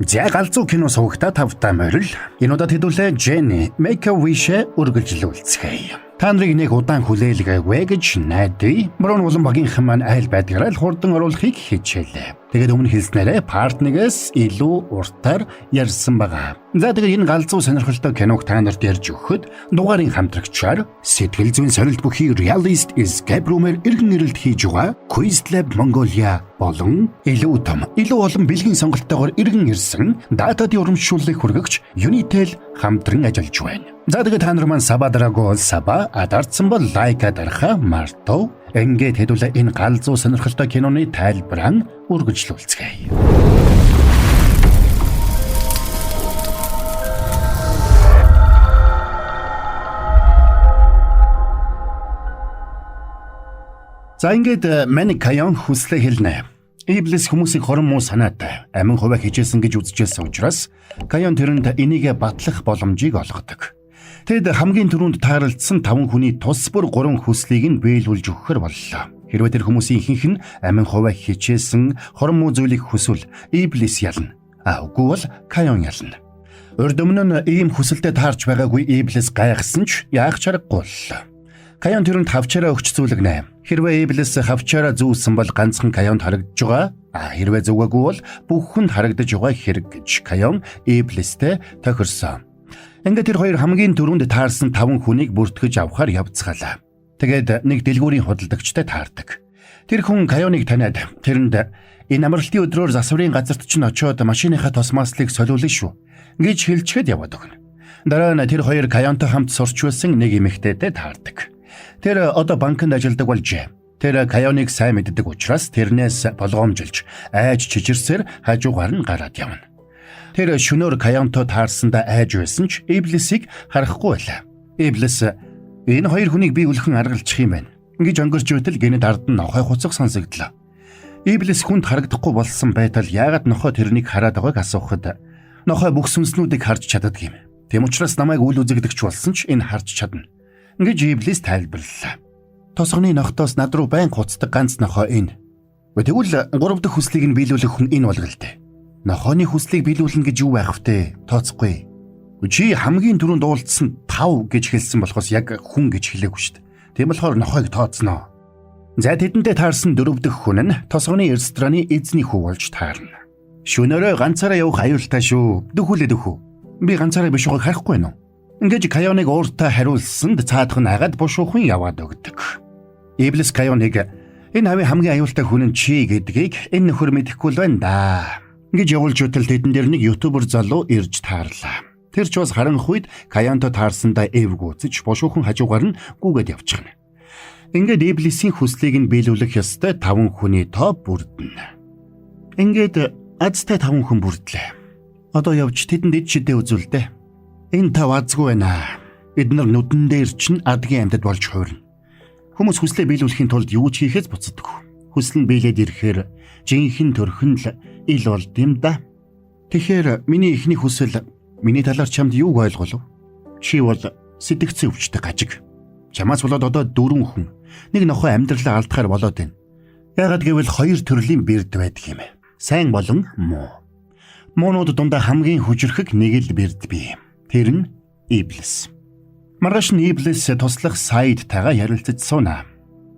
За галзуу кино сувагта тавтай морил. Энэ удаад хэдүүлээ Jenny Make a Wish үргэлжлүүлцгээе. Та нарыг нэг удаан хүлээлгээгүй гэж найдаа. Мөрөн улан багийнхан маань айл байдгаараа л хурдан оруулахыг хичээлээ. Тэгээд өмнө хэлснээрээ партнигээс илүү уртаар ярьсан байгаа. За тэгээд энэ галзуу сонирхолтой киног та нарт ярьж өгөхөд дугаарын хамтрагчаар сэтгэл зүйн сорилт бүхий Realist Escape Room-ээр иргэн ирэлт хийж байгаа Quizlab Mongolia болон илүү том, илүү олон бэлгийн сонголтоогоор иргэн ирсэн датади урамшууллыг хүргэгч Unitel хамтран ажиллаж байна. За тэгээд та нар маань Сабадрагоо Саба адардсан бол лайк дараха мартов. Ингээд хэдүүлээ энэ галзуу сонирхолтой киноны тайлбараа үргэлжлүүлцгээе. За ингээд Manny Kayon хүслээ хэлнэ. Iblis хүмүүсийг хорон муу санаатай амин хуваа хичээсэн гэж үзчихсэн учраас Kayon тэрэнд энийг батлах боломжийг олгодог. Тэд хамгийн түрүүнд тааралдсан 5 хүний тус бүр 3 хүслийг нь биелүүлж өгөхөр боллоо. Хэрвээ тэр хүмүүсийн ихэнх нь амин хуваа хичээсэн хорон муу зүйлийг хүсвэл Iblis ялна. Үгүй бол Kayon ялна. Урд өмнө нь ийм хүсэлтэд таарч байгаагүй Iblis гайхсан ч яах чаргагүй боллоо. Kayon тэрэнд хавчаараа өгч зүйлгэнэ. Хэрвээ Iblis хавчаараа зүүсэн бол ганцхан Kayoнд харагдж байгаа. Хэрвээ зүгээгүй бол бүх хүнд харагдаж байгаа хэрэг гэж Kayon Iblisтэй тохирсон. Ингээд тэр хоёр хамгийн түрүүнд таарсан 5 хүнийг бүртгэж авахар явцгаалаа. Тэгээд нэг дэлгүүрийн худалдагчтай таардаг. Тэр хүн Kayonыг таниад тэрэнд энэ амралтын өдрөөр засварын газарт чинь очиод машиныхаа тосмааслыг солиулна шүү гэж хэлчихэд яваад өгнө. Дараа нь тэр хоёр Kayonтой хамт сурч байсан нэг эмэгтэйтэй таардаг. Тэр одоо банкнд ажилладаг болжээ. Тэр Kayonыг сайн мэддэг учраас тэрнээс болгоомжилж айж чижирсээр хажуугаар нь гараад явна. Тэр шөнөөр Kayonтой таарсандаа айж байсан ч Iblis-ийг харахгүй байлаа. Iblis энэ хоёр хүнийг би үлхэн аргалчих юм байна гэж өнгөрч байтал гинэд ард нь нохой хуцах сонсогдлоо. Iblis хүнд харагдахгүй болсон байтал яагаад нохой тэрнийг хараад байгааг асуухад нохой бүх сүнснүүдийг харж чаддаг юм. Тэм учраас намайг үл үзэгдэгч болсон ч энэ харж чадна гэж Iblis тайлбарллаа. Тосгоны нохтоос над руу байн хуцдаг ганц нохой энэ. Тэгвэл 3 дахь хүслийг нь биелүүлэх хүн энэ болголтой. Нохооны хүслийг биелүүлнэ гэж юу байх втэ? Тооцохгүй. Чи хамгийн түрүүнд уулзсан 5 гэж хэлсэн болохоос яг хүн гэж хэлээгүй шүү дээ. Тийм болохоор нохойг тооцноо. За тэдэнтэй таарсан 4 дахь хүн нь тосгоны рестораны эзний хүү болж таарна. Шөнөөрөө ганцаараа явах аюултай шүү. Дөхүүлээд өгөө. Би ганцаараа биш байгааг харахгүй байна уу? Ингээд Kayonыг ууртаа хариулсанд цаадах нь агаад бушуухан яваад өгдөг. Iblis Kayonыг энэ хавийн хамгийн аюултай хүн нь чи гэдгийг энэ нөхөр мэдэхгүй л байна да гэж явуулж үтэл тэдэн дээр нэг ютубер залуу ирж таарлаа. Тэр ч бас харанхуйд Kayonтой таарсандаа эвгүүцэж бушуухан хажуугаар нь гүгээд явчихна. Ингээд Iblis-ийн хүслийг нь биелүүлэх ёстой 5 хүний тоо бүрдэнэ. Ингээд азтай 5 хүн бүрдлээ. Одоо явж тэдэнд ид шидэ үзүүлдэ. Энэ 5 азгүй байна. Эднэр нүдэн дээр чинь адгийн амьтад болж хуурна. Хүмүүс хүслээ биелүүлэхийн тулд юу ч хийхээс буцадаггүй. Хүсэл нь биелээд ирэхээр жинхэнэ төрхөн л ил болд юм да. Тэгэхээр миний ихний хүсэл миний талаар чамд юуг ойлгуулв? Чи бол сэтгцэн өвчтэй гажиг. Чамаас болоод одоо 4 хүн нэг нохой амьдралаа алдахаар болоод байна. Яагаад гэвэл 2 төрлийн бэрд байдаг юм. Сайн болон муу. Моонууд дундаа хамгийн хүчрхэг нэг л бэрд бий. Тэр нь Iblis. Маргааш нь Iblis туслах Said-тайгаа ярилцаж сууна.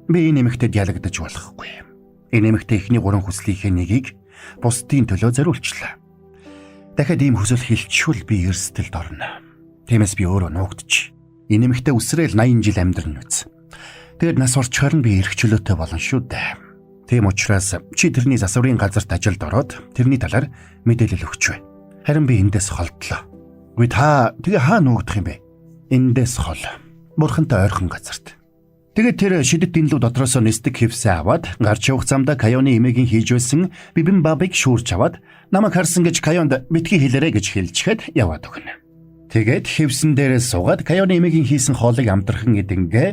Би энэ эмэгтэйд ялагдаж болохгүй. Энэ эмэгтэй ихний 3 хүслийнхээ нэгийг бусдын төлөө зориулчлаа. Дахиад ийм хүсэл хэлчихвэл би эрсдэлд орно. Тиймээс би өөрөө нуугдчих. Энэ эмэгтэй үсрээл 80 жил амьдрын үз. Тэгээд нас орчхоор нь би эрх чөлөөтэй болно шүү дээ. Тийм учраас чи тэрний засварын газарт ажилд ороод тэрний талаар мэдээлэл өгч бай. Харин би эндээс холдлоо. Үгүй та тэгээ хаа нуугдах юм бэ? Эндээс хол. Бурхантай ойрхон газарт. Тэгээд тэр шидэт дэнлүү дотроос нэстэг хевсээ аваад гарч явах замдаа Kayonны эмээгийн хийж байсан бибимбабыг шүүрч аваад намайг харсан гэж Kayoнд битгий хэлээрэ гэж хэлчихэд яваад өгнө. Тэгээд хевсэн дээрээ суугаад Kayonны эмээгийн хийсэн хоолыг амтрахын эдэнгээ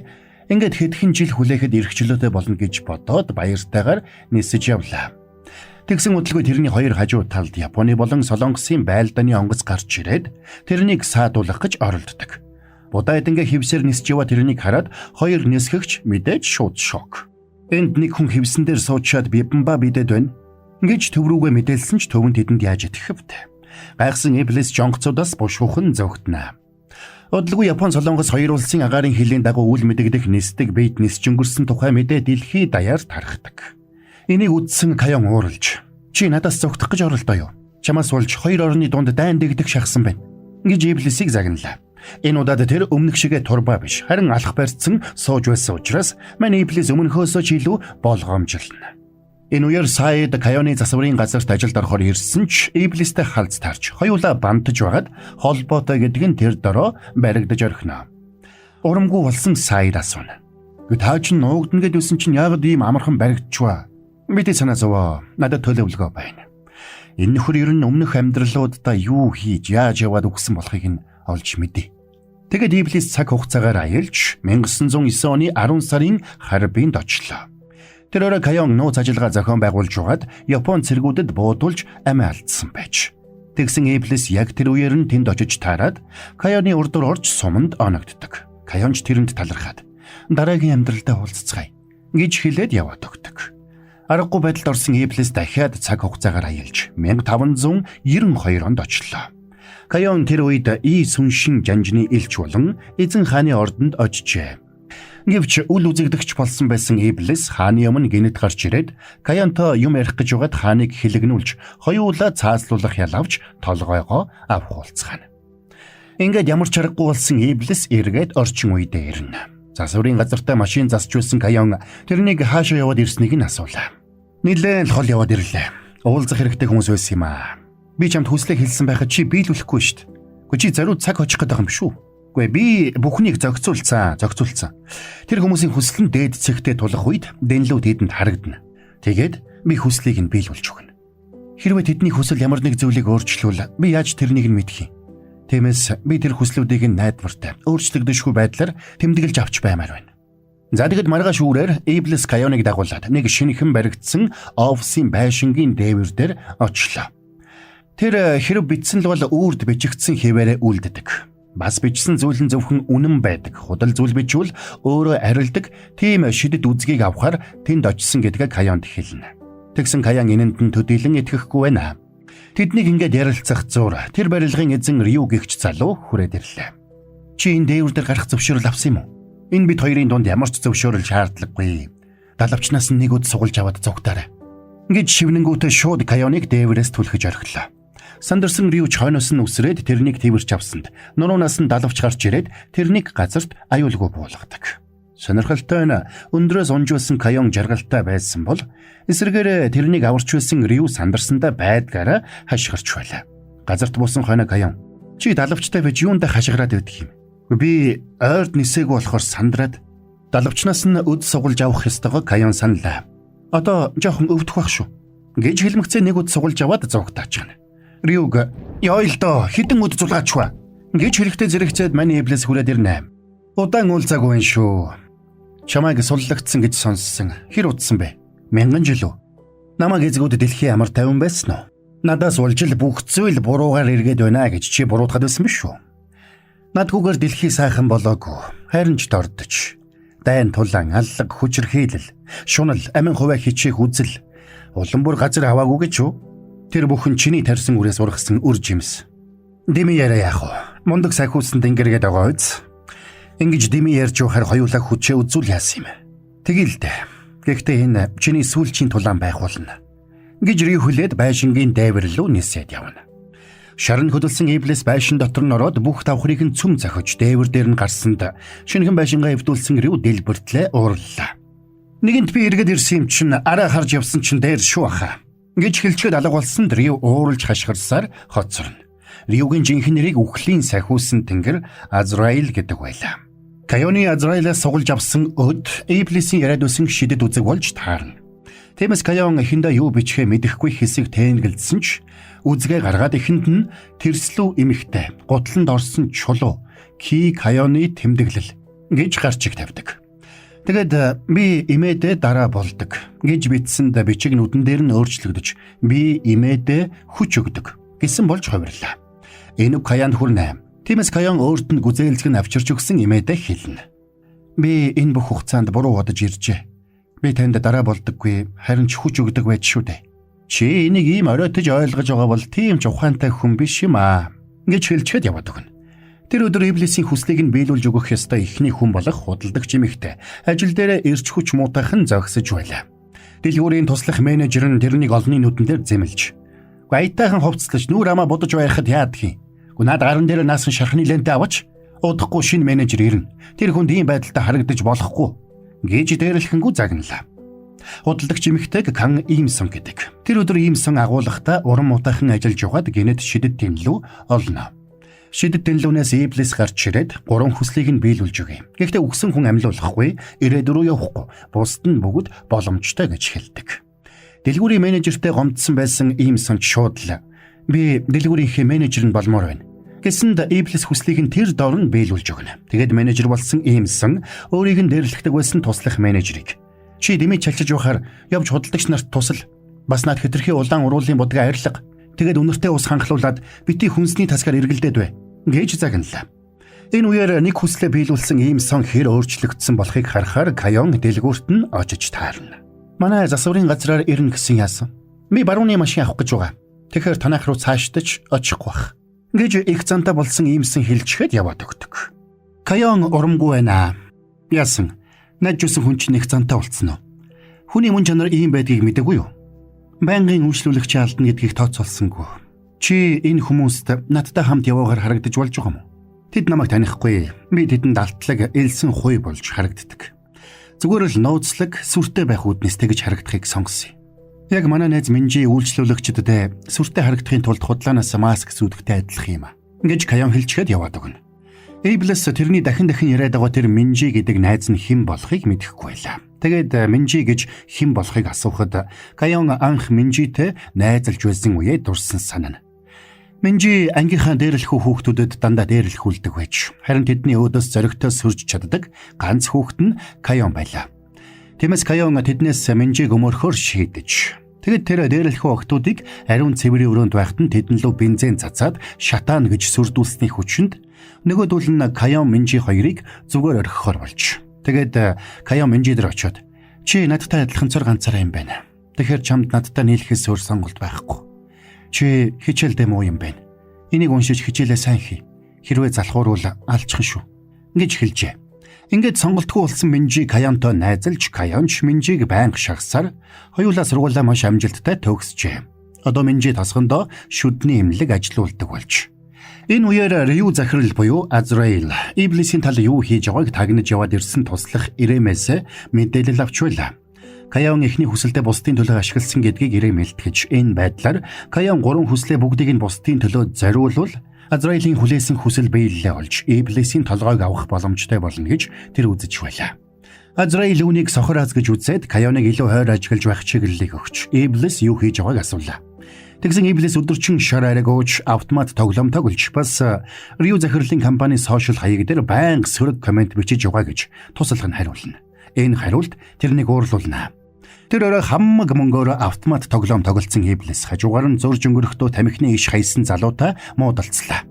ингээд хэдхэн жил хүлээхэд эрхчлөөтэй болно гэж бодоод баяртайгаар нисэж явлаа. Тэгсэн удалгүй тэрний 2 хажуу талд Японы болон Солонгосын байлдааны онгоц гарч ирээд тэрнийг саадуулах гэж оролддог. Будаа эдэнгээ хевсээр нисж яваа тэрнийг хараад 2 нисгэгч мэдээж шууд шок. Энд нэг хүн хевсэн дээр суучаад бибэмба бидэд байна гэж төв рүүгээ мэдээлсэн ч төв нь тэдэнд яаж итгэв вэ? Гайхсан Иблис жонгоцоодоос бушуухан зөгтнө. Удалгүй Япон Солонгос хоёр улсын агаарын хилийн дагуу үл мэдэгдэх нисдэг бийт нисчингөрсөн тухай мэдээ дэлхий даяар тархдаг. Энийг үзсэн Каян ууралж, "Чи надаас зогтох гэж оролдоо юу? Чамаас болж хоёр орны дунд дайн дэгдэх шахсан байна" гэж Иблисийг загналаа. Энэ удаад тэр өмнөх шигээ турбаа биш, харин алах барьцсан сууж байсан учраас мань Иблис өмнөхөөсөө ч илүү болгоомжлно. Энэ үеэр Саид Каяны засварын газарт ажилд орохоор ирсэн ч Иблистэй халз тарж хоёулаа бантаж байгаад холбоотой гэдэг нь тэр дороо баригдаж орхино. Урамгүй болсон Саид асууна. "Та чинь нуугдна гэдсэн чинь яагаад ийм амархан баригдчихваа? Мэдээ санаа зовоо. Надад төлөвлөгөө байна. Энэ нөхөр ер нь өмнөх амьдралуудаа юу хийж яаж яваад өгсөн болохыг нь олж мэдээ." Тэгэд Иблис цаг хугацаагаар аялж 1909 оны 10 сарын Харбинд очлоо. Тэр орой Каян нууц ажиллагаа зохион байгуулж байгаад Япон цэргүүдэд буудулж амиа алдсан байж. Тэгсэн Иблис яг тэр үеэр нь тэнд очиж таарад Каяны урдуур орж суманд оногддог. Каянч тэрэнд талархаад "Дараагийн амьдралдаа уулзцгаая" гэж хэлээд яваад өгдөг. Аргагүй байдалд орсон Иблис дахиад цаг хугацаагаар аялж 1592 онд очлоо. Каян тэр үед Сүншин жанжны элч болон эзэн хааны ордонд очжээ. Гэвч үл үзэгдэгч болсон байсан Иблис хааны өмнө гинэт гарч ирээд Каянто юм ярих гэж байгаад хааныг хилэгнүүлж хоёулаа цааслуулах ялавч толгойгоо авахулцгаана. Ингээд ямар ч аргагүй болсон Иблис эргээд орчин үедээ ирнэ. Засварын газартаа машин засч байсан Каян тэрнийг хаашаа яваад ирснийг нь асуулаа. "Нилээн л хол яваад ирлээ. Уулзах хэрэгтэй хүмүүс байсан юм аа. Би чамд хүслээ хэлсэн байхад чи биелүүлэхгүй шүү дээ. Гэхдээ чи зориуд цаг очих гэдэг юм шүү. Гэхдээ би бүхнийг зохицуулсан. Тэр хүмүүсийн хүсэл нь дээд цэгтээ тулах үед дэнлүүд тэдэнд харагдана. Тэгээд би хүслийг нь биелүүлж өгнө. Хэрвээ тэдний хүсэл ямар нэг зүйлийг өөрчлөвл би яаж тэрнийг нь мэдэх юм? Тиймээс би тэр хүслүүдийг нь найдвартай, өөрчлөгдөшгүй байдлаар тэмдэглэж авч баймаар байна." За тэгэд маргааш үүрээр Иблис Каяныг дагуулад нэг шинэхэн баригдсан офисын байшингийн дээвэр дээр очлоо. Тэр хэрэг бичсэн л бол үрд бичигдсэн хэвээрээ үлддэг. Бас бичсэн зүйл нь зөвхөн үнэн байдаг. Худал зүйл бичвэл өөрөө арилдаг тийм шидэд үзгийг авахар тэнд очисон гэдгээ Каянд хэлнэ. Тэгсэн Каян энэнд нь төдийлөн итгэхгүй байна. Тэднийг ингээд ярилцах зур тэр барилгын эзэн Рю гэгч залуу хүрээд ирлээ. "Чи энэ дээвэр дээр гарах зөвшөөрөл авсан юм уу? Энэ бид хоёрын дунд ямар ч зөвшөөрөл шаардлагагүй. Далавчнаас нь нэг үд сугалж аваад зогтаарай" гэж шивнэнгүүтээ шууд Каяныг дээврээс түлхэж орхилоо. Сандарсан Рю хойноос нь үсрээд тэрнийг тэрч авсанд нуруунаас нь далавч гарч ирээд тэрнийг газарт аюулгүй буулгадаг. Сонирхолтой нь өндрөөс унжуулсан Каян жаргалтай байсан бол эсрэгээр тэрнийг аварч байсан Рю сандарсандаа байдгаараа хашгирч байлаа. Газарт буусан хойно Каян "Чи далавчтай байж юундаа хашгираад байдаг юм? Би ойрд нисээгүй болохоор сандраад далавчнаас нь өд сугалж авах ёстойгоо Каян саналаа. Одоо жоохон өвдөх байх шүү" гэж хэлмэгцээ нэг өд сугалж аваад зогтооч гэнэ. Рюг "Яа л доо хідэн өд зулгаачва" гэж хэрэгтэй зэрэгцээд мань Иблис хүрээд ирнэ. "Удаан уулзаагүй шүү. Чамайг суллагдсан гэж сонссон. Хэр удсан бэ? 1000 жил үү? Намайг эзгүүд дэлхийн амар тайван байсан уу? Надаас улжил бүх зүйл буруугаар эргээд байна гэж чи буруутгаад байсан биш үү? Надгүйгээр дэлхий сайхан болоогүй. Харин ч дордож. Дайн тулаан, аллаг, хүчрхийлэл, шунал, амин хуваа хичээх үзэл, улам бүр газар хаваагүй гэж үү? Тэр бүхэн чиний тарьсан үрээс ургасан үр жимс. Дими яриа яах вэ? Мундаг сахиусанд ингэргээд байгаа үз. Ингэж дими ярьж явахаар хоёулаа хүчээ үзүүл яасан юм. Тэгээл дээ. Гэхдээ энэ чиний сүүлчийн тулаан байх болно гэж Рю хүлээд байшингийн дээвэр рүү нисээд явна. Шарн хөдөлсөн Иблис байшин дотор нь ороод бүх давхрыг нь цөм зохиж дээвэр дээр нь гарсанд шинэхэн байшингаа эвдүүлсэн Рю дэлбэртлээ уурлаа. "Нэгэнт би эргээд ирсэн юм чинь араа харж явсан чинь дээр шүү аха" гэж хэлчихэд алга болсон Рю ууралж хашгирсаар хоцорно. Рюгийн жинхэнэ нэрийг үхлийн сахиусан тэнгэр Азраил гэдэг байлаа. Каяны Азраилаас сугалж авсан өд Иблисийн яриад өсөн шидэд үзэг болж таарна. Тиймээс Каян эхэндээ юу бичгээ мэдэхгүй хэсэг тэнгэлдсэн ч үзгээ гаргаад эхэнд нь тэрслүү эмэгтэй гутланд орсон чулуу Ки Каяны тэмдэглэл гэж гарчиг тавьдаг. Тэгээд "Би имээдээ дараа болдог" гэж бичсэнд бичиг нүдэн дээр нь өөрчлөгдөж "Би имээдээ хүч өгдөг" гэсэн болж хувирлаа. Энэ үг Каянд хүрнэ. Тиймээс Каян өөрт нь гүзээлзэг нь авчирч өгсөн имээдээ хэлнэ. "Би энэ бүх хугацаанд буруу бодож иржээ. Би танд дараа болдоггүй, харин ч хүч өгдөг байж шүү дээ. Чи энийг ийм оройтож ойлгож байгаа бол тийм ч ухаантай хүн биш юм аа гэж хэлчихэд яваад өгнө. Тэр өдөр Иблисийн хүслийг нь биелүүлж өгөх ёстой ихний хүн болох худалдагч эмэгтэй ажил дээрээ ирч хүч муутайхан зогсож байлаа. Дэлгүүрийн туслах менежер нь тэрнийг олонний нүдэн дээр зэмлж "Баятайхан хувцлаж нүүр амаа будаж байхад яадах юм? Наад гарын дээр наасан шархны лентэ аваач. Удахгүй шинэ менежер ирнэ. Тэр хүнд ийм байдалтай харагдаж болохгүй" гэж дээрлэхэнгүй загналаа. Худалдагч эмэгтэйг Кан Имсон гэдэг. Тэр өдөр Имсон агуулгахдаа уран мутайхан ажиллаж яваад гинэд шидэд тэнлүү олно. Шидэд тэнлүүнээс Иблис гарч ирээд гурван хүслийг нь биелүүлж өгье. Гэхдээ үгсэн хүн амьлуулахгүй, ирээд рүү явахгүй, бусд нь бүгд боломжтой гэж хэлдэг. Дэлгүүрийн менежертэй гомдсон байсан Имсон шууд л "Би дэлгүүрийнхээ менежер нь болмоор байна" гэсэнд Иблис хүслийг нь тэр доор нь биелүүлж өгнө. Тэгээд менежер болсон Имсон өөрийг нь дээрлэхдэг байсан туслах менежерийг "Чи дэмий чалчиж байхаар явж худалдагч нарт тусал. Бас над хэтэрхий улаан уруулын будгаа арилга. Тэгээд үнэртэй ус ханхлуулад бити хүнсний тасгаар эргэлдээд бай" гэж загналаа. Энэ үеэр нэг хүслээ биелүүлсэн Имсон хэр өөрчлөгдсөн болохыг харахаар Каён дэлгүүрт нь очиж таарна. "Манай засварын газраар ирнэ гэсэн яасан. Би барууны машин авах гэж байгаа. Тэгэхээр танах руу цаашдаж очихгүй бах" гэж их цантаа болсон Имсон хэлчихэд яваад өгдөг. Каён урамгүй байна. "Яасан? Найжсэн хүн чинь их цантаа болцсон уу? Хүний мөн чанар ийм байдгийг мэдээгүй юу? Байнгын үйлчлүүлэгч алдна гэдгийг тооцоолсонгүй. Чи энэ хүмүүст надтай хамт яваагаар харагдаж болж байгаа юм уу? Тэд намайг танихгүй. Би тэдэнд алтлаг элсэн хуй болж харагддаг. Зүгээр л нууцлаг сүртэй байх үүднээс тэгж харагдахыг сонгосон. Яг манай найз Минжи үйлчлүүлэгчдэд сүртэй харагдахын тулд худлаанаас маск зүүдэхтэй адилхан юм а" гэж Каён хэлчихэд яваад өгнө. Иблис тэрний дахин яриад байгаа тэр Минжи гэдэг найз нь хэн болохыг мэдэхгүй байлаа. Тэгээд Минжи гэж хэн болохыг асуухад Каён анх Минжитэй найзалж байсан үеэ дурсан санана. Минжи ангийнхаа дээрлэхүү хүүхдүүдэд дандаа дээрлэхүүлдэг байж, харин тэдний өөдөөс зоригтой сүрж чаддаг ганц хүүхэд нь Каён байлаа. Тиймээс Каён тэднээс Минжиг өмөрхөөр шийдэж, тэгэд тэр дээрлэхүү охтуудыг ариун цэврийн өрөөнд байхад нь тэдэн лөө бензин цацаад шатаан гэж сүрдүүлсний хүчинд нөгөөдөл нь Каён Минжи хоёрыг зүгээр орхихоор болж. Тэгээд Каён Минжи дээр очиод "Чи надтай адилхан цор ганцаараа юм байна. Тэгэхээр чамд надтай нийлэхээс өөр сонголт байхгүй. Чи хичээлдээ муу юм байна. Энийг уншиж хичээлээ сайн хий. Хэрвээ залхуур бол алчхан шүү" гэж хэлжээ. Ингээд сонголтгүй болсон Минжи Каёнтой найзалж, Каёнч Минжиг байнга шагсаар хоёулаа сургуулаа маш амжилттай төгсжээ. Одоо Минжи тосгондоо шүдний эмнэлэг ажилуулдаг болж. Энэ үеэр Рю захирал буюу Азраил Иблисийн тал юу хийж байгааг тагнаж яваад ирсэн туслах Иремээс мэдээлэл авч байлаа. Каён эхний хүсэлтэд бусдын төлөө ашигласан гэдгийг Ирем илтгэж, энэ байдлаар Каён гурван хүслээ бүгдийг нь бусдын төлөө зориулвал Азраилийн хүлээсэн хүсэл биелэлээ олж Иблисийн толгойг авах боломжтой болно гэж тэр үзэж байлаа. Азраил үүнийг сохороаз гэж үзээд Каёныг илүү хойр ажиглаж байх чиглэлийг өгч Иблис юу хийж байгааг асуулаа. Тэгсэн Иблис өдөржин шар ариг ууж автомат тоглоом тоглож бас Рю захирлын компани сошиал хаяг дээр байнга сөрөг комент бичиж байгаа гэж тусалга нь хариулна. Энэ хариулт тэрнийг уурлуулна. Тэр орой хамаг мөнгөөр автомат тоглоом тоглолцсон Иблис хажуугаар нь зурж өнгөрөхдөө тамхины иш хайсан залуутай муудалцлаа.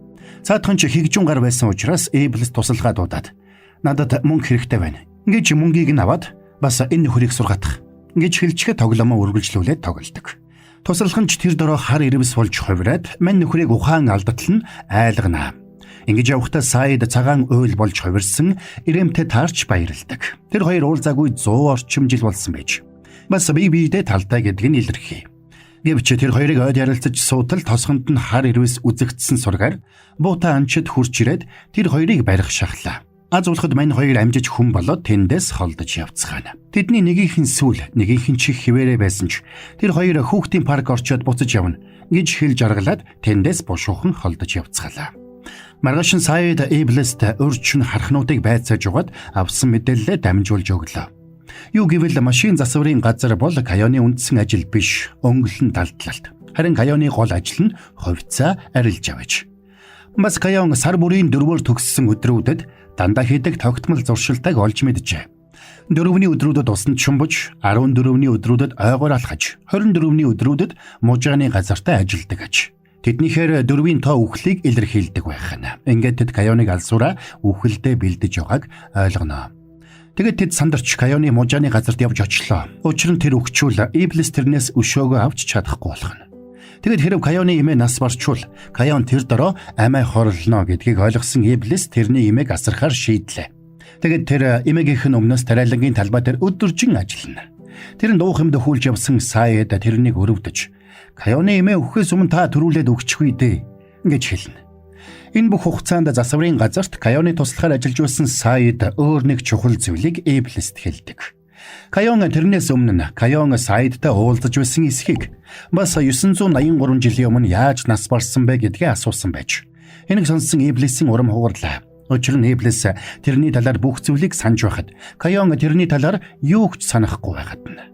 Цаадхан ч хигжүүн гар байсан учраас Иблис тусалгаа дуудаад "Надад мөнгө хэрэгтэй байна" гэж мөнгийг нь аваад бас энэ нөхрийг сургатах гэж хэлчихэд тоглоомоо үргэлжлүүлээд тоглодог. Тусалхан ч тэр дөрөө хар ирвэс болж хувираад мань нөхрийг ухаан алдатлан айлгана. Ингэж явахдаа Саид цагаан уйл болж хувирсан Иремтэй таарч баярлдаг. Тэр хоёр уулзаагүй 100 орчим жил болсон байж. Бас биедээ талтай гэдэг нь илэрхий. Гэвч тэр хоёрыг ойд ярилцаж суутал тосгонд нь хар ирвэс үзэгдсэн сургаар буутаа анчид хурж ирээд тэр хоёрыг барих шахлаа. Аз улахад мань хоёр амжиж хүн болоод тэндээс холдож явцгаана. Тэдний нэгийнх нь сүүл, нэгийнх нь чих хിവэрэ байсан ч тэр хоёр хүүхдийн парк орчоод буцаж явна гэж хэлж аргалаад тэндээс бушуухан холдож явцгаалаа. Маргааш нь Саид Иблист өрчин хархнуудыг байцааж угаад авсан мэдээлэлээ дамжуулж өглөө. Юу гэвэл машин засварын газар бол Каёны үндсэн ажил биш, өнгөлн далдлалт. Харин Каёны гол ажил нь хувьцаа арилж авч. Бас Каён сар бүрийн 4-өр төгссөн өдрүүдэд дандаа хийдэг тогтмол зуршилтайг олж мэджээ. 4-ний өдрүүдэд усанд шумбаж, 14-ний өдрүүдэд ойгоор алхаж, 24-ний өдрүүдэд мужааны газартаа ажилдаг аж. Тэднийхээр 4-ийн тоо үхлийг илэрхийлдэг байх нь. Ингээд тэд Каёныг алсураа үхэлдээ бэлдэж байгааг ойлгоно. Тэгээд тэд сандарч Кайоны мужааны газарт явж очлоо. Учир нь тэр өгчүүл Иблис тэрнээс өшөөгөө авч чадахгүй болох нь. Тэгэд хэрэв Кайоны эмээ нас барчвал Кайон тэр дороо амиа хорлоно гэдгийг ойлгосон Иблис тэрний эмээг асархаар шийдлээ. Тэгэд тэр эмээгийнх нь өмнөөс тариалангийн талбай дээр өдөржин ажиллана. Тэр нь дуу хэмд хүүлж явсан Саид тэрнийг өрөвдөж Кайоны эмээ өгөхөөс өмнө та төрүүлээд өгчихгүй дээ гэж хэлнэ. Энэ бүх хугацаанд засварын газарт Кайоны туслахаар ажиллаж байсан Саид өөр нэг чухал зүйлийг Иблист хэлдэг. Кайон тэрнээс өмнө Кайон Саидтай уулзаж байсан эсхийг бас 983 жилийн өмнө яаж нас барсан бэ гэдгээ асуусан байж. Энийг сонссон Иблисийн урам хугарлаа. Учир нь Иблис тэрний талаар бүх зүйлийг санаж байхад Кайон тэрний талаар юу ч санахгүй байгаад нь.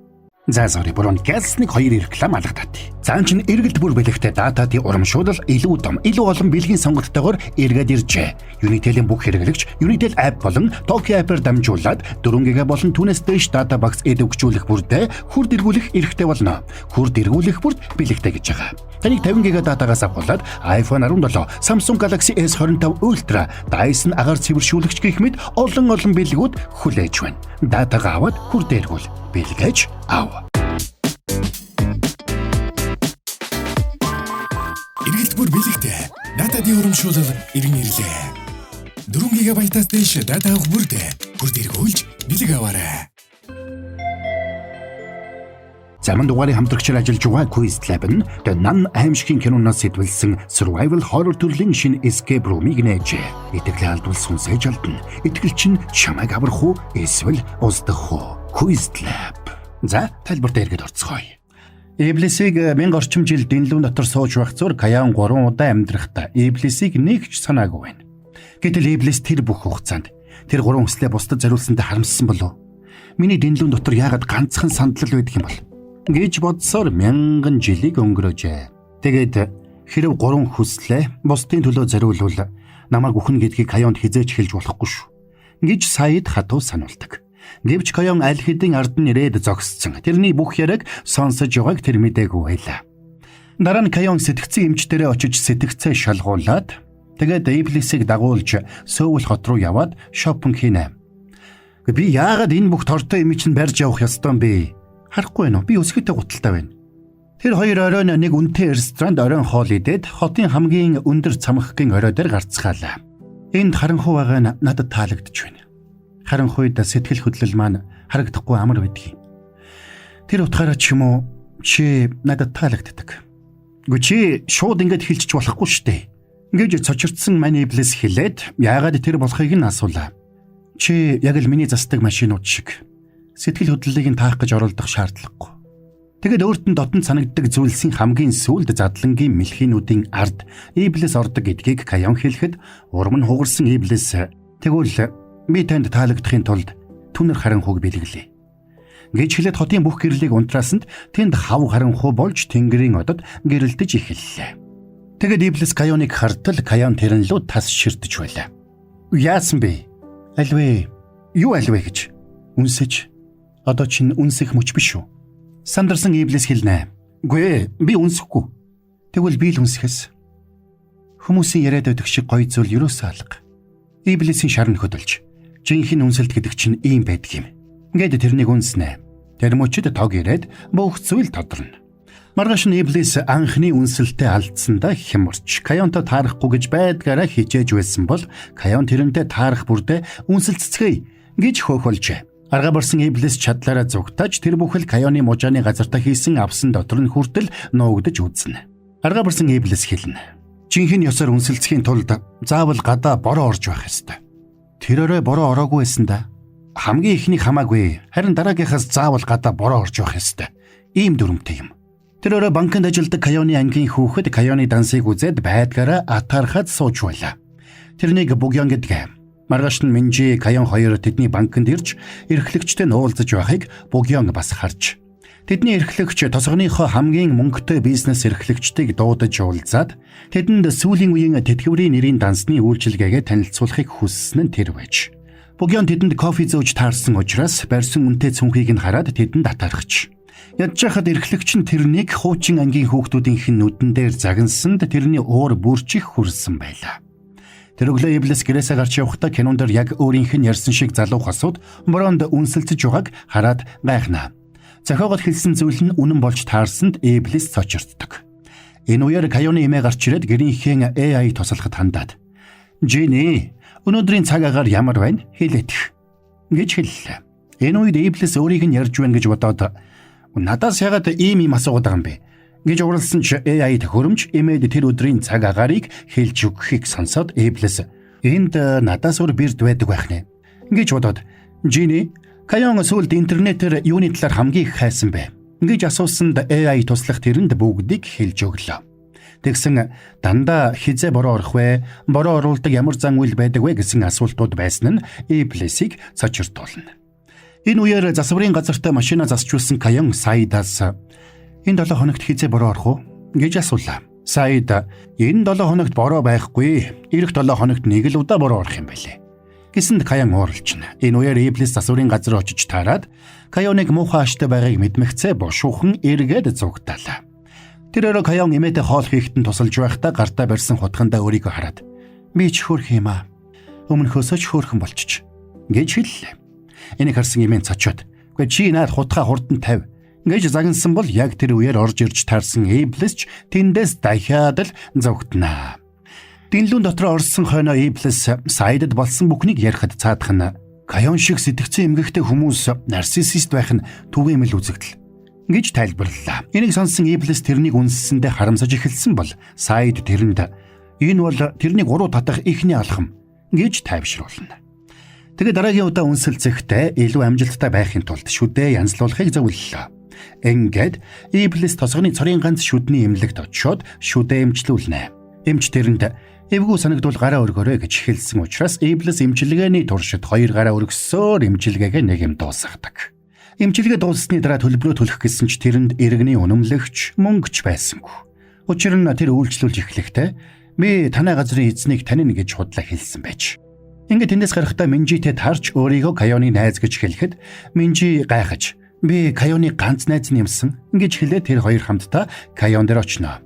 За sorry бүрэн гэс нэг хоёр реклам алгадаад. Цаан чин эргэлт бүр бэлэгтэй датадын урамшуулал илүү том, илүү олон бэлгийн сонгогдтойгоор эргээд иржээ. Unitel-ийн бүх хэрэглэгч Unitel app болон Tokyo app-аар дамжуулаад 4 ГБ болон түүнээс дээш дата багц эдвгчүүлэх бүрдээ хүрд эргүүлэх эрхтэй болно. Хүрд эргүүлэх бүрд бэлэгтэй гэж байгаа. Таныг 50 ГБ датагаас авахлаад iPhone 17, Samsung Galaxy S25 Ultra, Dyson агаар цэвэршүүлэгч гэх мэт олон бэлгүүд хүлээж байна. Датагаа аваад хүрд эргүүл. Бэлгэж ав. Эргэлт бүр бэлэгтэй. Датадын урамшуулал иргэн ирлээ. 4 ГБ-аас дээш дата авах бүрдээ хүрд эргүүлж бэлэг аваарай. Заман дугаарыг хамтрагчаар ажиллаж байгаа Quiz Lab нь The Nun аимшигын киноноос сэтвэлсэн survival horror төрлийн шинэ escape room-ыг нээжээ. Итгэлээ алдвал сүнсэж алдна. Итгэл чинь чамайг аврах уу эсвэл уздах уу? Quiz Lab. За, тайлбарт эргээд орцгоё. Иблисийг 1000 орчим жил дэнлүүн дотор сууж байх зур Кайон 3 удаа амьдрахдаа Иблисийг нэг ч санаагүй байна. Гэтэл Иблис тэр бүх хугацаанд тэр 3 хүслээ бусдад зориулсандаа харамссан болов. Миний дэнлүүн дотор яагаад ганцхан сандлал байдаг юм бол? Гэж бодсоор 1000 жилиг өнгөрөөжээ. Тэгээд хэрэв 3 хүслээ бусдын төлөө зориулвал намайг үхэн гэдгийг Кайонд хизээч хэлж болохгүй шүү. Гэж Саид хатуу сануулдаг. Гэвч Кайон аль хэдийн ард нь ирээд зогссон. Тэрний бүх яриг сонсож байгааг тэр мэдээгүй байлаа. Дараа нь Кайон сэтгцэн эмчдэрээ очиж сэтгцээ шалгуулад тэгээд Иблисийг дагуулж Сөүл хот руу яваад шопинг хийнэ. Би яагаад энэ бүх тортой эмч нь барьж явах ёстой юм бэ? Харахгүй байна уу? Би өсгөтэй гуталтай байна. Тэр хоёр оройн нэг үнэтэй ресторанд оройн хоол идээд хотын хамгийн өндөр цамхгийн орой дээр гарцгаалаа. Энд харанхуй байгаа нь надад таалагдж байна. Харанхуйд сэтгэл хөдлөл маань харагдахгүй амар байдаг юм. Тэр утгаараа ч юм уу чи надад таалагддаг. Гэхдээ чи шууд ингэж хэлчих болохгүй шүү дээ. Ингэж цочирдсан мань Иблис хэлээд яагаад тэр болохыг нь асуулаа. Чи яг л миний засдаг машинууд шиг сэтгэл хөдлөлийг нь таах гэж оролдох шаардлагагүй. Тэгэд өөрт нь дотн санагддаг зүйлсийн хамгийн сүүлд задлангийн мэлхийнүүдийн ард Иблис ордог гэдгийг Кайон хэлэхэд урам нь хугарсан Иблис тэгвэл би танд таалагдахын тулд түнэр харанхуйг бэлгэлээ. Гэж хэлээд хотын бүх гэрлийг унтраасанд тэнд хав харанхуй болж тэнгэрийн одод гэрэлтэж эхэллээ. Тэгэд Иблис Кайоныг хартал Кайон тэрнлүү тас ширтэж байлаа. Яасан бэ? Альвэ? Юу альвэ гэж? Үнсэж. Одоо чинь үнсэх мөч биш үү? Сандарсан Иблис хэлнэ. Гүй, би үнсэхгүй. Тэгвэл би л үнсэхээс. Хүмүүсийн яриад байдаг шиг гоё зүйл юусаа алга. Иблисийн шарн хөдөлж. Жинхэнэ үнсэлт гэдэг чинь ийм байдаг юм. Ингээд тэрнийг үнснэ. Тэр мөчөд тог ирээд бүх зүйл тодорно. Маргааш нь Иблис анхны үнсэлтэд алдсандаа хямарч Кайонтой таарахгүй гэж байдгаараа хичээж байсан бол Кайон тэрнтэй таарах бүрдээ үнсэлцгээе гэж хөөхөлжээ. Арга барсан Иблис чадлаараа зүгтаж тэр бүхэл Кайоны мужааны газартаа хийсэн авсан дотор нь хүртэл нуугдаж үзнэ. Арга барсан Иблис хэлнэ. Жинхэнэ ёсоор үнсэлцхийн тулд заавал гадаа бороо орж байх ёстой. Тэр орой бороо ороогүй байсан да. Хамгийн ихнийг хамаагүй. Харин дараагийнхаас заавал гадаа бороо орж байх ёстой. Ийм дүрмтэй юм. Тэр орой банкнд ажилладаг Кайоны ангийн хүүхэд Кайоны дансыг үзээд байдгаараа атаархад сууж байлаа. Тэрнийг Бугян гэдэг. Маргааш нь Минжи Кайон хоёр тэдний банкнд ирж эрхлэгчтэй уулзаж байхыг Бугян бас харж. Тэдний эрхлэгч тосгоныхоо хамгийн мөнгөтэй бизнес эрхлэгчдийг дуудаж уулзаад тэдэнд сүүлийн үеийн тэтгэврийн нэрийн дансны үйлчилгээгээ танилцуулахыг хүссэн нь тэр байж. Бугян тэдэнд кофе зөөж таарсан учраас барьсан үнэтэй цүнхийг нь хараад тэдэнд атаархаж. Ядж хахад эрхлэгч нь тэрнийг хуучин ангийн хүүхдүүдийнх нь нүдэн дээр загнасанд тэрний уур бүрчих хүрсэн байлаа. Тэр өглөө Иблис гэрээсээ гарч явахдаа кинонд яг өөрийнх нь ярьсан шиг залуу хосууд бороонд үнсэлцэж байгааг хараад гайхнаа. Зохиогод хэлсэн зүйл нь үнэн болж таарсанд Иблис цочирддаг. Энэ үеэр Кайоны эмээ гарч ирээд гэрийнхээ AI туслахад хандаад "Жини, өнөөдрийн цаг агаар ямар байна? Хэлээдэх" гэж хэллээ. Энэ үед Иблис өөрийг нь ярьж байна гэж бодоод "Надаас яагаад ийм асуугаад байгаа юм бэ?" гэж уралсан ч AI төхөөрөмж эмээд тэр өдрийн цаг агаарыг хэлж өгөхийг сонсоод Иблис "Энд надаас өөр бирд байдаг байх нэ" гэж бодоод "Жини, Кайон сүүлд интернетээр юуны талаар хамгийн их хайсан бэ?" гэж асуусанд AI туслах тэрэнд бүгдийг хэлж өглөө. Тэгсэн дандаа хизээ бороо орох вэ? Бороо оруулдаг ямар зан үйл байдаг вэ гэсэн асуултууд байсан нь Иблисийг цочирдуулна. Энэ үеэр засварын газартаа машина засчулсан Кайон Саидаас "Энэ 7 хоногт хизээ бороо орох уу?" гэж асуулаа. Саид "Энэ 7 хоногт бороо байхгүй. Ирэх 7 хоногт нэг л удаа бороо орох юм байлээ" гэсэнд Кайон ууралжна. Энэ үеэр Иблис засварын газар очиж таарад Кайоныг муухай аштай байгааг мэдмэгцээ бошуухан эргээд зугтаалаа. Тэр орой Кайон эмээтэй хоол хийхэд нь тусалж байхдаа гартаа барьсан хутгандаа өөрийгөө хараад "Би ч хөөрх юм аа. Өмнөхөөсөө ч хөөрхөн болчих" гэж хэллээ. Энийг харсан эмээ цочоод "Гэхдээ чи наад хутгаа хурдан тавь" гэж загнасан бол яг тэр үеэр орж ирж таарсан Иблис ч тэндээс дахиад л зугтнаа. Дэнлүүн дотор орсон хойноо Иблис Саидад болсон бүхнийг ярихад цаадах нь Кайон шиг сэтгцэн эмгэгтэй хүмүүс нарциссист байх нь түгээмэл үзэгдэл гэж тайлбарллаа. Энийг сонссон Иблис тэрнийг үнссэндээ харамсаж эхэлсэн бол Саид тэрэнд "Энэ бол тэрний 3 татах ихний алхам" гэж тайвшруулна. Тэгээд дараагийн удаа үнсэлцэхдээ илүү амжилттай байхын тулд шүдээ янзлуулахыг зөвлөлөө. Ингээд Иблис тосгоны цорын ганц шүдний эмнэлэгт очиод шүдээ эмчлүүлнэ. Эмч тэрэнд "Эвгүй санагдвал гараа өргөөрэй" гэж хэлсэн учраас Иблис эмчилгээний туршид 2 гараа өргөсөөр эмчилгээгээ нэг юм дуусгадаг. Эмчилгээ дууссаны дараа төлбөрөө төлөх гэсэн ч тэрэнд иргэний үнэмлэгч мөнгөч байсангүй. Учир нь тэр үйлчлүүлж эхлэхдээ "Би танай газрын эзнийг танино" гэж худлаа хэлсэн байж. Ингээд тэндээс гарахдаа Минжитэй таарч өөрийгөө Кайоны найз гэж хэлэхэд Минжи гайхаж "Би Кайоны ганц найз юмсан" гэж хэлээд тэр хоёр хамтдаа Кайон дээр очино.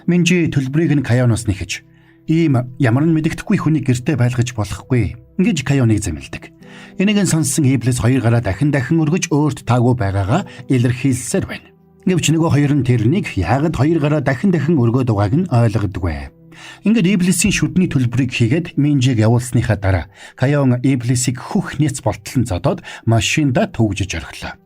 Минжи төлбөрийг нь Кайоноос нэхэж "Ийм ямар нь мэддэхгүй хүнийг гэртээ байлгаж болохгүй" гэж Кайоныг зэмлдэг. Энийг нь сонссон Иблис 2 гараа дахин өргөж өөрт таагүй байгаагаа илэрхийлсээр байна. Гэвч нөгөө хоёр нь тэрнийг яагаад 2 гараа дахин өргөөд байгааг нь ойлгодоггүй. Ингээд Иблисийн шүдний төлбөрийг хийгээд Минжиг явуулсныхаа дараа Кайон Иблисийг хөх няц болтлон зодоод машинда төвжиж орхилоо.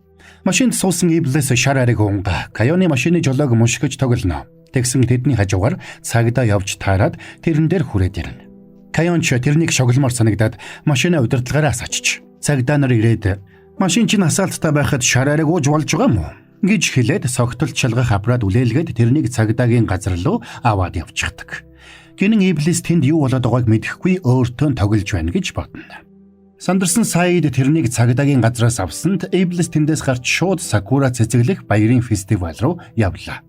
Машинд суусан Иблис шараарыг унга Кайоны машины жолоог мушгиж тоглоно. Тэгсэн тэдний хажуугаар цагдаа явж таарад тэрэн дээр хүрээд ирнэ. Кайон ч тэрнийг шогломоор санагдаад машинаа удирдлагаараас очиж цагдаа нар ирээд "Машин чинь асаалттай байхад шараарыг ууж болж байгаа юм уу?" гэж хэлээд согтолт шалгах аппарат үлээлгээд тэрнийг цагдаагийн газар руу аваад явчихдаг. Гинэн Иблис тэнд юу болоод байгааг мэдэхгүй өөртөө тоглож байна гэж бодно. Сандарсан Саид тэрнийг цагдаагийн газраас авсанд Иблис тэндээс гарч шууд Сакура цэцэглэх баярын фестивал руу явлаа.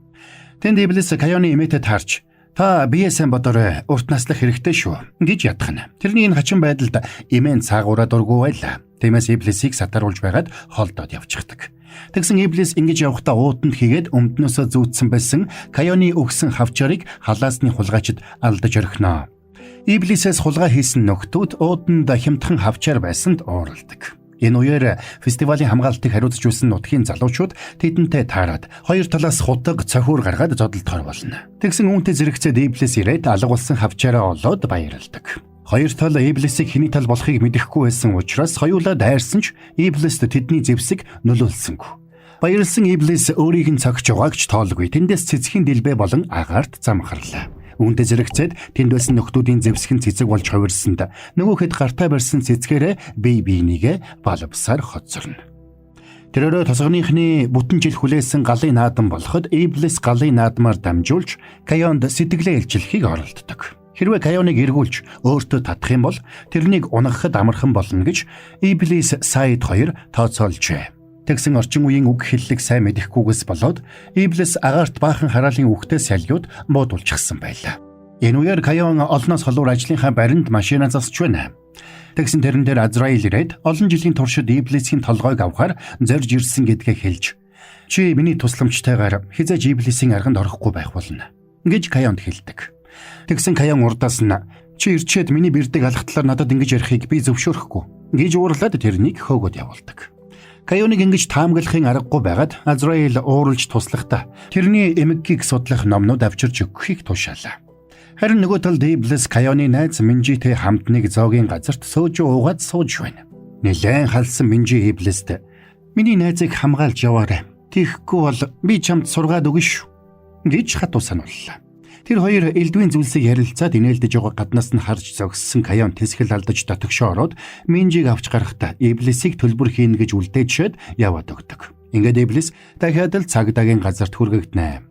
Тэнд Иблис Кайоны эмээтэй таарч "Та биеэсэн бодорой, урт наслах хэрэгтэй шүү" гэж ядахна. Тэрний энэ хачин байдалд эмээ цаагаараа дургүй байлаа. Тиймээс Иблисийг сатаруулж байгаад холдоод явчихдаг. Тэгсэн Иблис ингэж явахдаа уутанд хийгээд өмднөөсөө зүүцсэн байсан Кайоны өгсөн хавчарыг халаасны хулгайчид алдаж орхино. Иблисээс хулгай хийсэн нөхдүүд ууданд хямдхан хавчаар байсанд уурладаг. Энэ үеэр фестивалийн хамгаалтыг хариуцж байсан нутгийн залуучууд тэдэнтэй таарад 2 талаас хутаг цохиур гаргаад зодолдохоор болно. Тэгсэн үүнтэй зэрэгцээд Иблис ирээд алга болсон хавчаараа олоод баярлдаг. 2 тал Иблисийг хэний тал болохыг мэдэхгүй байсан учраас хоёулаа дайрсан ч Иблист тэдний зэвсэг нөлөөлсөнгүй. Баярлсан Иблис өөрийг нь цогч яваагч тоолгүй тэндээс цэцгийн дэлбэ болон агаарт замхарлаа. Үүнтэй зэрэгцээд тэнд байсан нөхдүүдийн зэвсгэн цэцэг болж хувирсанд нөгөөхэд гартаа барьсан цэцгээрээ бие биенийгээ балбсаар хоцорно. Тэрээр тосгоныхны бүтэн жил хүлээсэн галын наадам болоход Иблис галын наадмаар дамжуулж Кайонд сэтгэлээ илчлэхийг оролддог. Хэрвээ Кайоныг эргүүлж өөртөө татах юм бол тэрнийг унгахад амархан болно гэж Иблис Саид 2 тооцоолжээ. Тэгсэн орчин үеийн үг хэллэг сайн мэдэхгүйгээс болоод Иблис агаарт баахан хараалын үгтэй салиуд буудулчихсан байлаа. Энэ үеэр Кайон олноос холуур ажлынхаа баринд машина засч байна. Тэгсэн тэрэн дээр Азраил ирээд олон жилийн туршид Иблисийн толгойг авахар зорж ирсэн гэдгээ хэлж "Чи миний тусламжтайгаар хизээж Иблисийн арганд орохгүй байх болно" гэж Кайонд хэлдэг. Тэгсэн Кайон урдаас нь Чи ирчээд миний бэрдэг алхтлаар надад ингэж ярихыг би зөвшөөрөхгүй гэж уурлаад тэрнийг хөөгд явуулдаг. Каёныг ингэж таамаглахын аргагүй байгаад Азраил ууралж туслахдаа тэрний эмэггийг судлах номнууд авчирч өгөхийг тушаалаа. Харин нөгөө талд Иблис Каёны найз Минжитэй хамт нэг зоогийн газарт сөөж уугаад сууж байна. Нилээн халсан Минжи Иблист "Миний найзыг хамгаалж яваарай. Тийхгүй бол би чамд сургаад өгнө шүү" гэж хатуу санууллаа. Тэр хоёр элдвийн зүйлсийг ярилцаад инээлдэж байгаа гаднаас нь харж зогссон Каён тэсгэл алдаж дотогшоо ороод Минжиг авч гарахдаа Иблисийг төлбөр хийнэ гэж үлдээчээд яваад өгдөг. Ингээд Иблис дахиад л цагдаагийн газарт хүргэгдэнэ.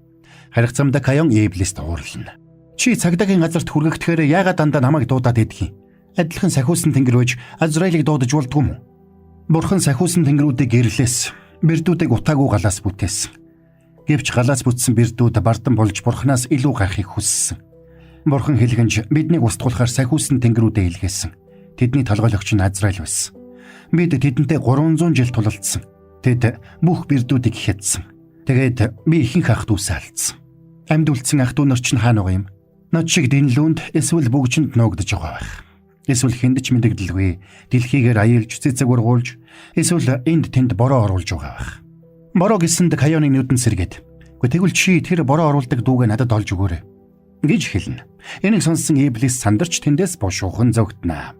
Харигцамдаа Каён Иблист уурлана. "Чи цагдаагийн газарт хүргэхдгээр яагаад дандаа намайг дуудаад идэх юм? Адилхан сахиусан тэнгэр байж Азраилыг дуудаж болдгоо юм уу? Бурхан сахиусан тэнгэрүүдийг гэрлээс, бэрдүүдийг утаагүй галаас бүтээсэн. Гэвч галаас бүтсэн бэрдүүд бардан болж бурханаас илүү гайхахыг хүссэн. Бурхан хэлгэнж биднийг устгуулахаар сахиусан тэнгэрүүдэд илгээсэн. Тэдний толгойлогч нь Азраил байсан. Бид тэдэнтэй 300 жил тулалдсан. Тэд бүх бэрдүүдийг хятсан. Тэгээд би ихэнх ах дүүсээ алдсан. Амьд үлдсэн ах дүү нар чинь хаана байгаа юм? Над шиг дэнлүүнд эсвэл бүгжинд нуугдж байгаа байх. Эсвэл хүнд ч мэдэгдэлгүй. Дэлхийгээр аялж цэцэг ургуулж, эсвэл энд тэнд бороо оруулж байгаа байх. Бороо гэсэнд Каёны нүдэн сэргээд "Гэхдээ тэгвэл чи тэр бороо оруулдаг дүүгээ надад олж өгөөрэй" гэж хэлнэ. Энийг сонссон Иблис сандарч тэндээс бушуухан зогтноо.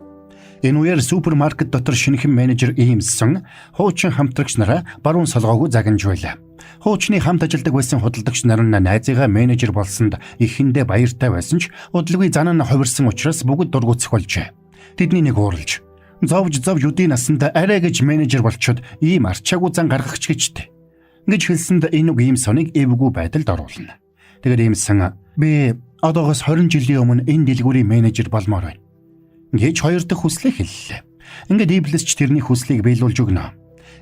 Энэ үеэр супермаркет дотор шинэхэн менежер Иймсон хуучин хамтрагч нараа баруун солгоогүй загнаж байлаа. Хуучны хамт ажилладаг байсан худалдагч нар нь найзыгаа менежер болсонд ихэндээ баяртай байсан ч удалгүй зан нь хувирсан учраас бүгд дургуцах болжээ. Тэдний нэг уурлж зовж өдийн насанд арай гэж менежер болчоод ийм арчаагүй зан гаргахч гэжтэй гэж хэлсэнд энэ үг Иймсоныг эвгүй байдалд оруулна. Тэгээд Иймсон "Би одоогоос 20 жилийн өмнө энэ дэлгүүрийн менежер болмоор байна" гэж хоёр дахь хүслээ хэллээ. Ингээд Иблис ч тэрний хүслийг биелүүлж өгнө.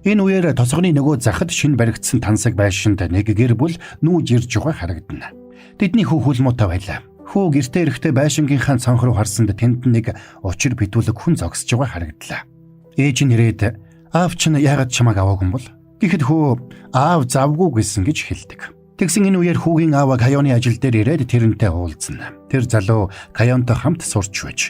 Энэ үеэр тосгоны нөгөө захад шинэ баригдсан тансаг байшинд нэг гэр бүл нүүж ирж байгаа харагдана. Тэдний хүү хүлмуутай байлаа. Хүү гэртээ ирэхдээ байшингийнхаа цонх руу харсанд тэнд нэг учир битүүлэг хүн зогсож байгаа харагдлаа. Ээж нь ирээд "Аав чинь яагаад чамайг аваагүй юм бол?" Гэхэд хүү "Аав завгүй" гэсэн гэж хэлдэг. Тэгсэн энэ үеэр хүүгийн аав Каёны ажил дээр ирээд тэрнтэй уулзна. Тэр залуу Каёнтой хамт сурч байж.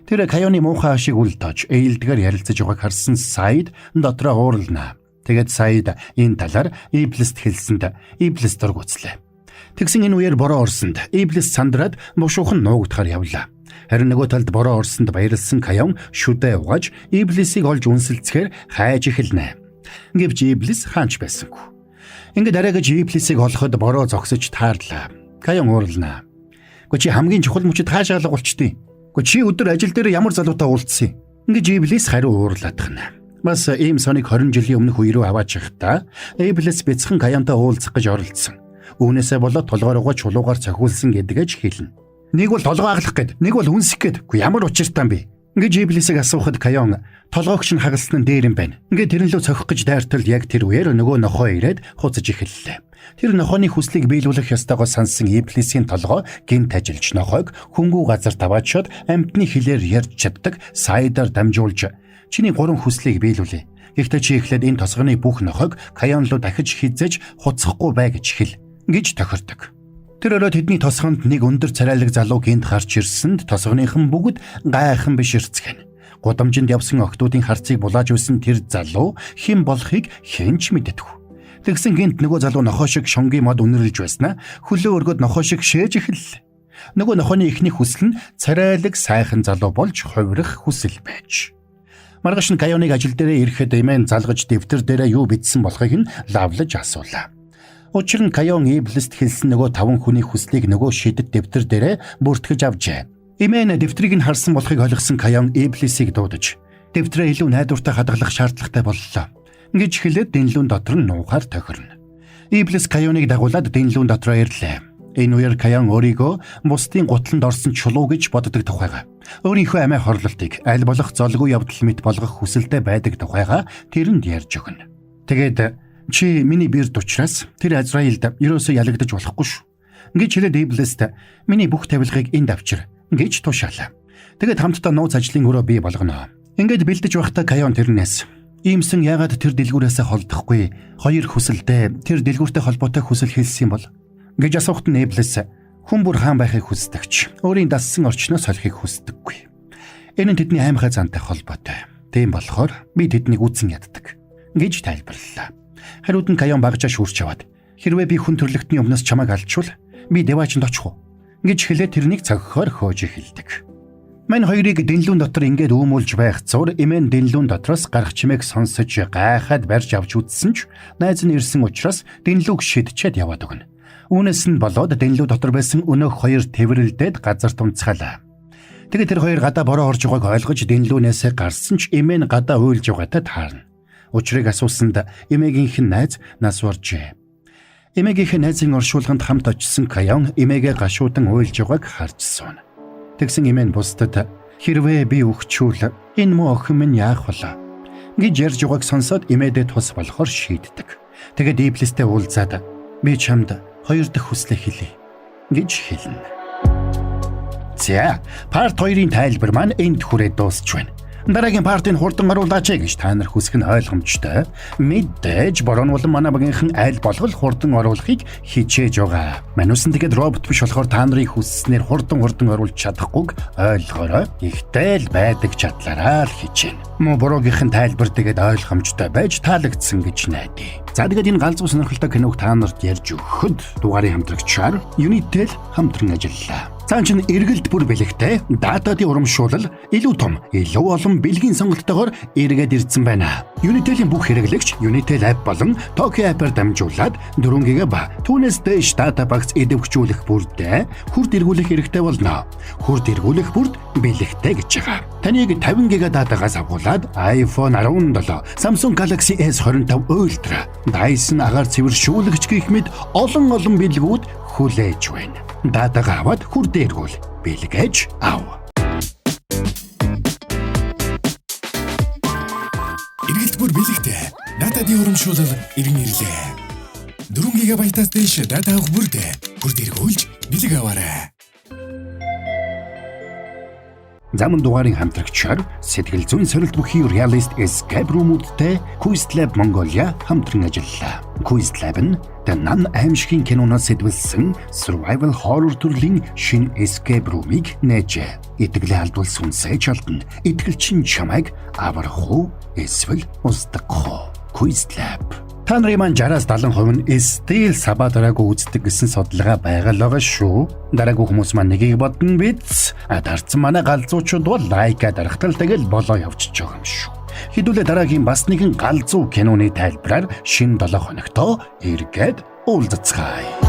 Тэр Каёны муухай ашиг үлдээж ээлдгээр ярилцаж байгааг харсан Саид дотроо уурлана. Тэгээд Саид энэ талаар Иблист хэлсэнд Иблис дургуцлаа. Тэгсэн энэ үеэр бороо орсонд Иблис сандраад бушуухан нуугдахаар явлаа. Харин нөгөө талд бороо орсонд баярлсан Каён шүдэ угааж Иблисийг олж үнсэлцэхээр хайж эхэлнэ. Гэвч Иблис хаанч байсангүй. Ингээд арай гэж Иблисийг олоход бороо зогсож таарлаа. Каён уурлана. "Гэхдээ чи хамгийн чухал мөчөд хаашаа болчтой. Гэхдээ чи өдөр ажил дээр ямар залуутай уулзсан юм?" Ингэж Иблис хариу уурлаад тахна. Бас Иймсоныг 20 жилийн өмнөх үе рүү аваач явахдаа Иблис бяцхан Каёнтой уулзах гэж оролдсон. Үүнээсээ болоод толгойроо чулуугаар цохиулсан гэдгэж хэлнэ. "Нэг бол толгой аглах гээд, нэг бол үнсэх гээд. Үгүй ямар учиртай юм бэ?" гэж Иблисийг асуухад Каён "Толгойгч нь хагалсан нь дээр юм байна." Ингээд тэрэн лөө цохих гэж дайртал яг тэр үеэр нөгөө нохоо ирээд хуцаж эхэллээ. Тэр нохооны хүслийг биелүүлэх ёстойгоо сансан Иблисийн толгой гинт ажилч нохойг хөнгүү газар таваачаад амьтны хэлээр ярьж чаддаг Саидаар дамжуулж "Чиний 3 хүслийг биелүүлээ. Гэхдээ чи эхлээд энэ тосгоны бүх нохойг Каён руу дахиж хизээж хуцахгүй бай" гэж хэл гэж тохирдог. Тэр өрөө тэдний тосгонд нэг өндөр царайлаг залуу гинт гарч ирсэнд тосгоныхан бүгд гайхан биширцгэн. Гудамжинд явсан охтуудын харцыг булааж байсан тэр залуу хэн болохыг хэнч мэддэггүй. Тэгсэн гинт нөгөө залуу нохоо шиг шонгийн мод үнэрлж байснаа хөлөө өргөд нохоо шиг шээж эхэллээ. Нөгөө нохооны эхний хүсэл нь царайлаг сайхан залуу болж хувирах хүсэл байж. Маргааш нь Каёныг ажил дээрээ ирэхэд эмээн залгаж дэвтэр дээрээ юу бичсэн болохыг нь лавлаж асуулаа. Учир нь Каён Иблист хэлсэн нөгөө 5 хүний хүслийг нөгөө шидэт дэвтэр дээрээ бүртгэж авчээ. Эмээн дэвтрийг нь харсан болохыг ойлгосон Каён Иблисийг дуудаж дэвтрээ илүү найдвартай хадгалах шаардлагатай боллоо гэж хэлээд дэнлүүн дотор нь нуухаар тохирно. Иблис Каёныг дагуулад дэнлүүн дотроо ирлээ. Энэ үеэр Каён өөрийгөө бусдын гутланд орсон чулуу гэж боддог тухайга. Өөрийнхөө амиа хорлолтыг аль болох золгүй явдал мэт болгох хүсэлтэй байдаг тухайга тэрэнд ярьж өгнө. Тэгээд "Чи миний бэрд учраас тэр Азраилд ерөөсөө ялагдаж болохгүй шүү" гэж хэлээд Иблист "Миний бүх тавилгыг энд авчир" гэж тушаалаа. Тэгээд хамтдаа нууц ажлын өрөө бий болгоно. Ингээд бэлдэж байхдаа Каён тэрнээс "Иймсэн яагаад тэр дэлгүүрээсээ холдохгүй? Хоёр хүсэлтэй тэр дэлгүүртэй холбоотой хүсэл хэлсэн юм бол" гэж асуухад нь Иблис Хүн бүр хаан байхыг хүсдэгч, өөрийн дассан орчноос солихыг хүсдэггүй. Энэ нь тэдний аймхай зантай холбоотой. Тийм болохоор би тэднийг үзэн яддаг гэж тайлбарллаа. Хариуд нь Каян багжаа шүүрч яваад хэрвээ би хүн төрлөختний өмнөөс чамайг алчвал би Девачинд очих уу гэж хэлээд тэрнийг цогхоор хөөж эхэлдэг. Мань хоёрыг дэнлүүн дотор ингээд үүмүүлж байх зур эмээн дэнлүүн дотроос гарах чимээг сонсож гайхаад барьж авч үзсэн ч найз нь ирсэн учраас дэнлүүг шидчихэд яваад өгнө. Үүнээс нь болоод дэнлүү дотор байсан өнөөх хоёр тэврэлдээд газар тунцгаалаа. Тэгээд тэр хоёр гадаа бороо орж байгааг ойлгож дэнлүүнээс гарсан ч эмээн гадаа уйлж байгаатай таарна. Учрыг асуусанд эмээгийнх нь найз нас уржээ. Эмээгийнх найзын оршуулганд хамт очисон Каян эмээгээ гашуудан уйлж байгааг харж суuna. Тэгсэн эмээн бусдад хэрвээ би өгчүүл энэ муу охин минь яах вэ гэж ярьж байгааг сонсоод эмээдээ тус болохоор шийддэг. Тэгээд Иблистэй уулзаад би чамд хоёр дахь хүслээ хэлье гэж хэлнэ. За, парт 2-ын тайлбар маань энд хүрээд дуусч байна. Дараагийн партыг хурдан оруулаач гэж та нар хүсэх нь ойлгомжтой. Мэдээж борон болон манай багийнхан айл болгол хурдан оруулахыг хичээж байгаа. Манусан тэгээд робот биш болохоор та нарын хүсснээр хурдан оруулж чадахгүйг ойлгоорой. Ихтэй л байдаг чадлаараа л хичээнэ. Мөн буруугийнхэн тайлбар тэгээд ойлгомжтой байж таалагдсан гэж найдаа. За тэгээд энэ галзуу сонирхолтой киног та нарт ярьж өгөхөд дугаарыг хамтрагчаар Unitel хамтран ажиллалаа. Цаан чин эргэлт бүр бэлэгтэй датадын урамшуулал илүү том, илүү олон бэлгийн сонголтоогоор эргээд ирсэн байна. Unitel-ийн бүх хэрэглэгч Unitel app болон Tokyo app-аар дамжуулаад 4 GB түүнээс дэш дата багц идэвхжүүлэх бүрдээ хүрд эргүүлэх хэрэгтэй болно. Хүрд эргүүлэх бүрд бэлэгтэй гэж байгаа. Таныг 50 GB датагаас авахуулаад iPhone 17, Samsung Galaxy S25 Ultra, Dyson агаар цэвэршүүлэгч гэх мэт олон бэлгүүд хүлээж байна. Датагаа аваад хүрд эргүүл, бэлгээж ав. Эргэлт бүр бэлэгтэй. Датадын урамшуулал иргэн ирлээ. 4 GB-аас дэш дата авах бүрдээ хүрд эргүүлж бэлэг аваарай. Замун дугаарын хамтрагчаар сэтгэл зүйн сорилт бүхий Realist Escape Room-уудтай Quizlab Mongolia хамтран ажиллалаа. Quizlab нь Nan аимшигын киноноос сэдвэлсэн survival horror төрлийн шинэ escape room-ыг нээжээ. Итгэлээ алдвал сүнсээ чалдана. Итгэлчин чамайг аврах уу эсвэл устгах уу? Quizlab. Та нарын маань 60-70% нь стил сабаа дараагүй үздэг гэсэн судалгаа байгаа шүү. Дараагүй хүмүүс маань нэгийг бодно биз. Дарцсан манай галзуучууд бол лайка дарахтал тэгэл болоо явчихж байгаа юм шүү. Хэдүүлээ дараагийн бас нэгэн галзуу киноны тайлбараар шинэ 7 хоногтоо эргээд уулзцгаая.